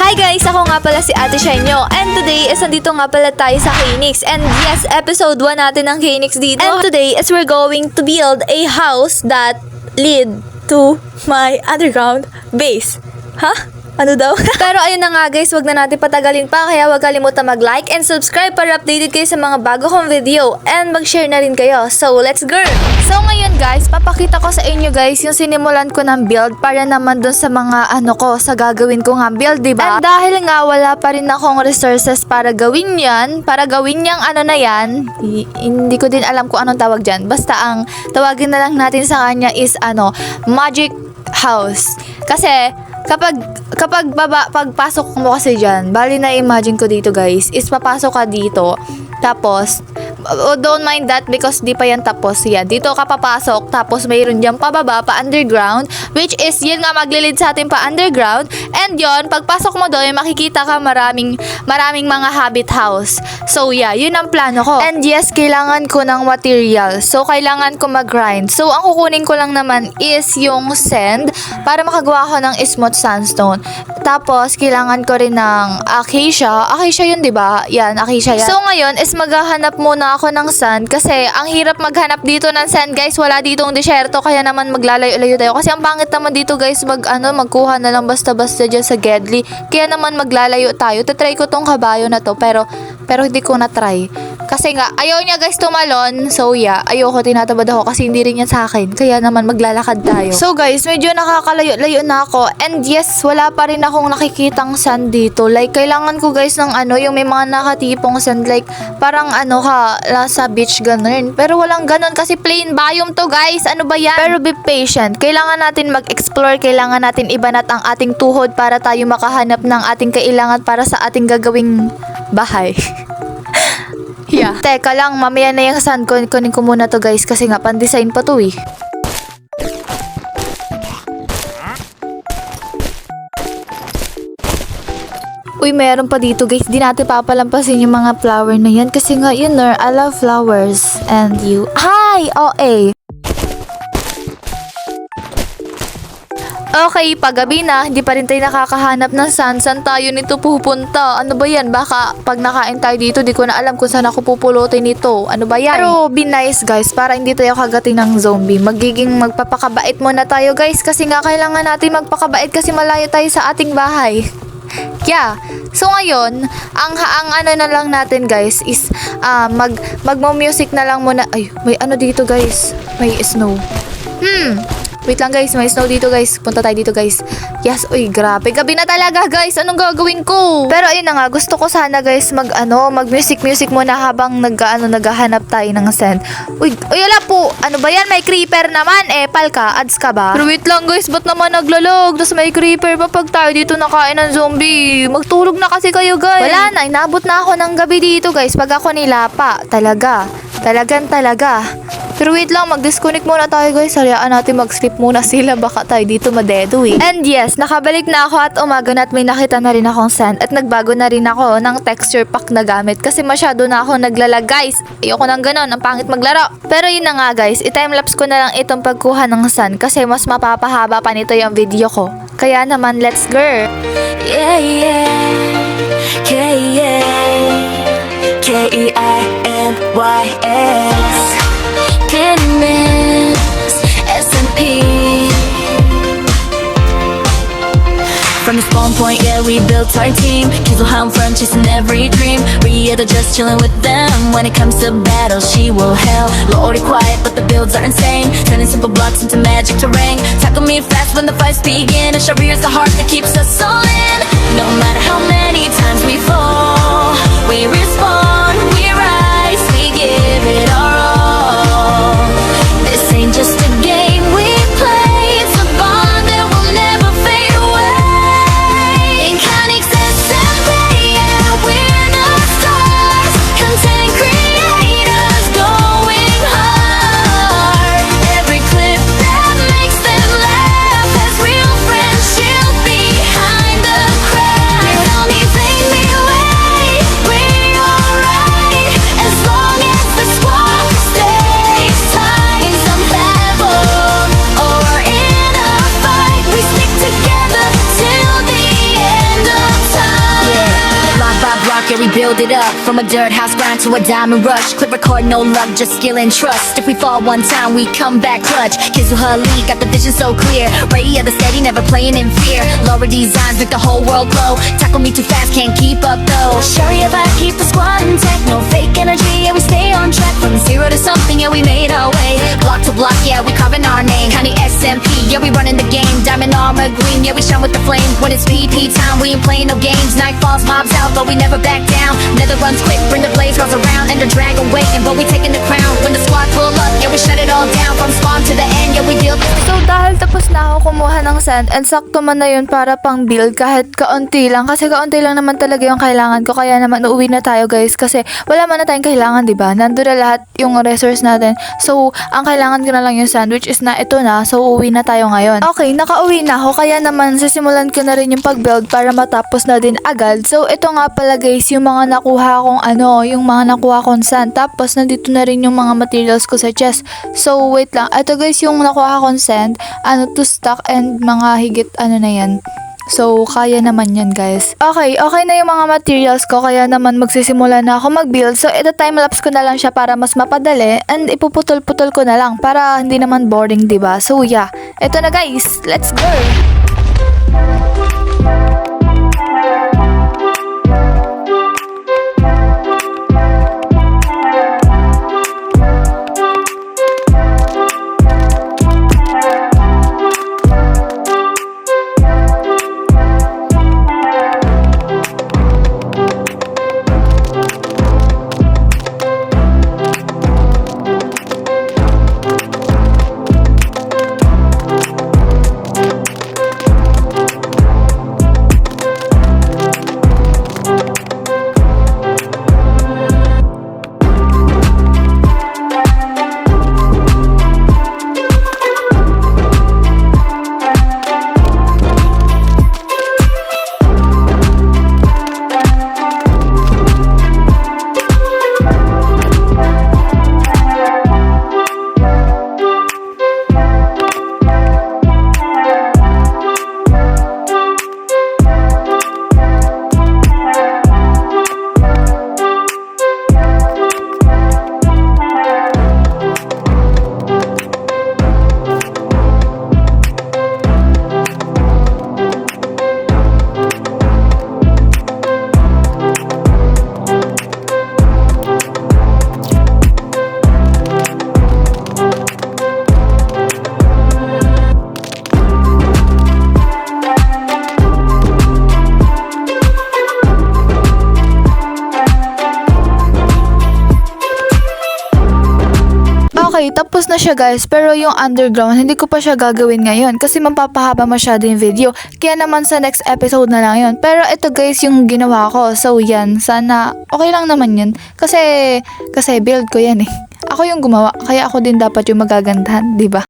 Hi guys! Ako nga pala si Ate Shenyo. And today is nandito nga pala tayo sa Phoenix. And yes, episode 1 natin ng Phoenix dito. And today is we're going to build a house that lead to my underground base. Huh? Ano daw? Pero ayun na nga guys, wag na natin patagalin pa. Kaya wag kalimutan mag-like and subscribe para updated kayo sa mga bago kong video. And mag-share na rin kayo. So let's go! So ngayon guys, papakita ko sa inyo guys yung sinimulan ko ng build para naman dun sa mga sa gagawin ko nga build, diba? And dahil nga wala pa rin akong resources para gawin yan, para gawin yung na yan, hindi ko din alam kung anong tawag dyan. Basta ang tawagin na lang natin sa kanya is magic house. Kasi pagpasok mo kasi dyan, bali na imagine ko dito guys, is papasok ka dito, tapos, don't mind that because di pa yan tapos yan. Dito ka papasok, tapos mayroon dyan pababa, pa underground, which is yun nga maglilid sa atin pa underground, and yon pagpasok mo doon, makikita ka maraming mga habit house. So yeah, yun ang plano ko. And yes, kailangan ko ng material. So kailangan ko mag-grind. So ang kukunin ko lang naman is yung sand para makagawa ko ng smooth sandstone. Tapos kailangan ko rin ng acacia. Acacia yun, di ba? Yan, acacia yan. So ngayon is maghahanap muna ako ng sand kasi ang hirap maghanap dito ng sand, guys. Wala ditong disyerto, kaya naman maglalayo-layo tayo. Kasi ang pangit naman dito, guys, magkuha na lang basta-basta dyan sa Gedli. Kaya naman maglalayo tayo. Tatry ko tong kabayo na to, pero hindi ko na-try. Kasi nga, ayaw niya guys tumalon. So yeah, ayoko, tinatabad ako kasi hindi rin yan sa akin. Kaya naman maglalakad tayo. So guys, medyo nakakalayo-layo na ako. And yes, wala pa rin akong nakikitang sand dito. Like, kailangan ko guys ng yung may mga nakatipong sand. Like, parang sa beach ganun. Pero walang ganun kasi plain biome to guys. Ano ba yan? Pero be patient. Kailangan natin mag-explore. Kailangan natin ibanat ang ating tuhod para tayo makahanap ng ating kailangan para sa ating gagawing bahay. Yeah. Teka lang, mamaya na yung sand ko. Kunin ko muna to guys kasi nga pan-design pa to eh. Uy, meron pa dito guys. Di natin papalampasin yung mga flower na yan kasi nga I love flowers. And you. Hi! OA! Okay, paggabi na, hindi pa rin tayo nakakahanap ng sand. Saan tayo nito pupunta? Ano ba yan? Baka pag nakain tayo dito, di ko na alam kung saan ako pupulutin nito. Ano ba yan? Pero be nice guys, para hindi tayo kagating ng zombie. Magpapakabait muna tayo guys, kasi nga kailangan natin magpakabait kasi malayo tayo sa ating bahay. Yeah. So ngayon, ang na lang natin guys is magmo-music na lang muna. Ay, may dito guys. May snow. Wait lang guys, may snow dito guys. Punta tayo dito guys. Yes, uy, grabe. Gabi na talaga guys. Anong gagawin ko? Pero ayun na nga, gusto ko sana guys mag-music muna habang naghahanap tayo ng sand. Uy, ala po. Ano ba yan? May creeper naman. Pal ka, ads ka ba? Pero wait lang guys, ba't naman naglalog? Tapos may creeper pa pag tayo dito nakain ng zombie. Magtulog na kasi kayo guys. Wala na, inabot na ako ng gabi dito guys. Pag ako nilapa, talaga. Pero wait lang, mag-disconnect muna tayo guys. Hayaan natin mag-sleep muna sila. Baka tayo dito madedo eh. And yes, nakabalik na ako at umaga na at may nakita na rin akong sand. At nagbago na rin ako ng texture pack na gamit. Kasi masyado na ako naglalag guys. Ayoko nang ganon, ang pangit maglaro. Pero yun na nga guys, i-timelapse ko na lang itong pagkuha ng sand. Kasi mas mapapahaba pa nito yung video ko. Kaya naman, let's go! Yeah, yeah, K-E-I-N-Y-S Pyramids, S&P. From the spawn point, yeah, we built our team. Kids will home from chasing every dream. Rieta just chilling with them. When it comes to battle, she will hell. Lordy quiet, but the builds are insane. Turning simple blocks into magic terrain. Tackle me fast when the fights begin. And Sharia is the heart that keeps us all in. No matter how many times we fall, we respawn, we rise, we give it our all. This ain't just a game we play, it's a bond that will never fade away. In Conix SMP, yeah, we're the stars. Content creators going hard. Every clip that makes them laugh has real friends, she'll behind the yeah, we build it up. From a dirt house grind to a diamond rush. Clip record, no luck, just skill and trust. If we fall one time, we come back clutch. Kids with her lead, got the vision so clear. Ready at the steady, never playing in fear. Laura designs make the whole world glow. Tackle me too fast, can't keep up though. Sherry if I keep the squad intact. No fake energy, yeah, we stay on track. From zero to something, yeah, we made our way. Block to block, yeah, we carving our name. County SMP, yeah, we running the game. Diamond armor green, yeah, we shine with the flame. When it's PP time, we ain't playing no games. Night falls, mobs out, but we never back down. Nether runs quick, bring the blaze rolls around. And the dragon waiting, but we taking the crown. When the squad pull up, yeah, we shut it all down. From spawn to the end, yeah, we deal. So dahil tapos na ako kumuha ng sand and sakto man na yun para pang build kahit kaunti lang kasi kaunti lang naman talaga yung kailangan ko kaya naman uuwi na tayo guys kasi wala man na tayong kailangan, di ba? Nandun na lahat yung resource natin. So ang kailangan ko na lang yung sand which is na ito na, so uuwi na tayo ngayon. Okay, nakauwi na ako kaya naman sisimulan ko na rin yung pag-build para matapos na din agad. So ito nga pala guys yung mga nakuha kong yung mga nakuha kong sand. Tapos nandito na rin yung mga materials ko sa chest. So wait lang, ito guys yung nakuha kong sand, to stock and mga higit na yan. So, kaya naman yan guys. Okay na yung mga materials ko kaya naman magsisimula na ako mag-build. So, ito time-lapse ko na lang siya para mas mapadali and ipuputol-putol ko na lang para hindi naman boring, diba? So, yeah. Ito na guys. Let's go! Okay, tapos na siya guys, pero yung underground, hindi ko pa siya gagawin ngayon kasi mapapahaba masyado yung video. Kaya naman sa next episode na lang yun. Pero ito guys yung ginawa ko. So yan, sana okay lang naman yun. Kasi build ko yan eh. Ako yung gumawa, kaya ako din dapat yung magagandahan, di ba?